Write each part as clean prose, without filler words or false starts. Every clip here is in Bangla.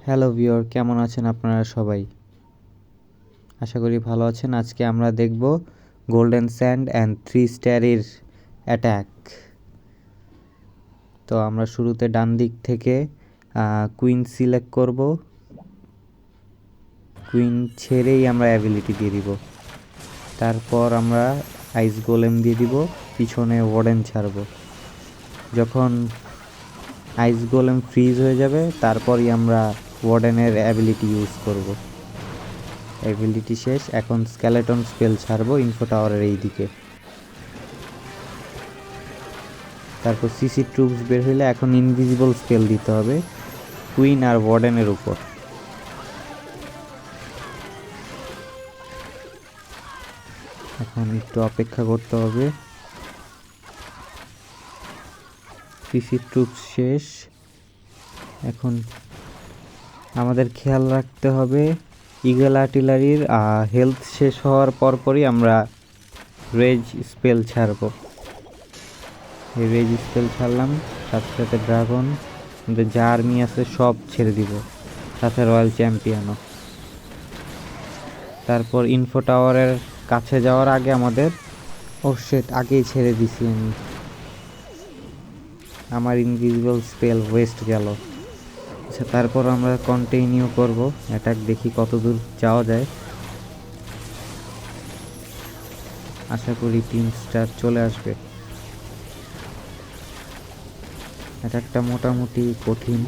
হ্যালো ভিউয়ার, কেমন আছেন আপনারা সবাই? আশা করি ভালো আছেন। আজকে আমরা দেখব গোল্ডেন স্যান্ড অ্যান্ড 3 স্টারের অ্যাটাক। তো আমরা শুরুতে ডান দিক থেকে কুইন সিলেক্ট করব। কুইন ছেড়েই আমরা অ্যাবিলিটি দিয়ে দিব। তারপর আমরা আইস গোলেম দিয়ে দিব, পিছনে ওয়ার্ডেন ছাড়ব। যখন আইস গোলেম ফ্রিজ হয়ে যাবে তারপরই আমরা ওয়ার্ডেনের অ্যাবিলিটি ইউজ করব। অ্যাবিলিটি শেষ। এখন স্কেলেটন স্পেল ছাড়বো ইনফো টাওয়ারের এই দিকে। তারপর সিসি ট্রুপস বের হইলে এখন ইনভিজিবল স্পেল দিতে হবে কুইন আর ওয়ার্ডেনের উপর। এখন একটু অপেক্ষা করতে হবে। সিসি ট্রুপস শেষ। এখন আমাদের খেয়াল রাখতে হবে ইগল আর্টিলারির হেলথ শেষ হওয়ার পরপরই আমরা রেজ স্পেল ছাড়বো। এই রেজ স্পেল ছাড়লাম, সাথে সাথে ড্রাগন, আমাদের যা আর্মি আছে সব ছেড়ে দিব, সাথে রয়্যাল চ্যাম্পিয়নও। তারপর ইনফো টাওয়ারের কাছে যাওয়ার আগে আমাদের আগেই ছেড়ে দিছি আমি, আমার ইনভিজিবল স্পেল ওয়েস্ট গেল। আচ্ছা, তারপর আমরা কন্টিনিউ করব অ্যাটাক, দেখি কত দূর যাওয়া যায়। আশা করি 3 স্টার চলে আসবে। অ্যাটাকটা মোটামুটি কঠিন।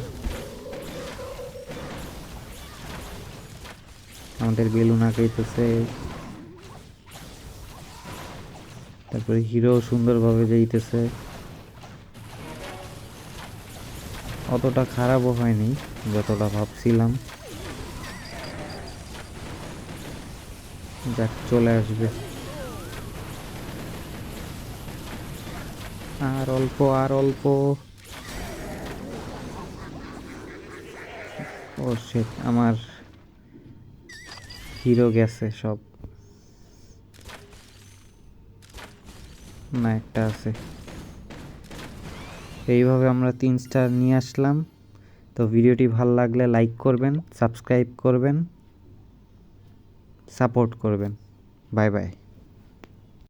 আমাদের বেলুন আঁকাইতেছে, তারপরে হিরো সুন্দরভাবে যাইতেছে। অতটা খারাপও হয়নি যতটা ভাবছিলাম। যাক, চলে আসবে। আর অল্প, আর অল্প। ও শিট, আমার হিরো গেছে সব। না, একটা আছে। এইভাবে আমরা 3 স্টার নিয়ে আসলাম। তো ভিডিওটি ভালো লাগলে লাইক করবেন, সাবস্ক্রাইব করবেন, সাপোর্ট করবেন। Bye bye.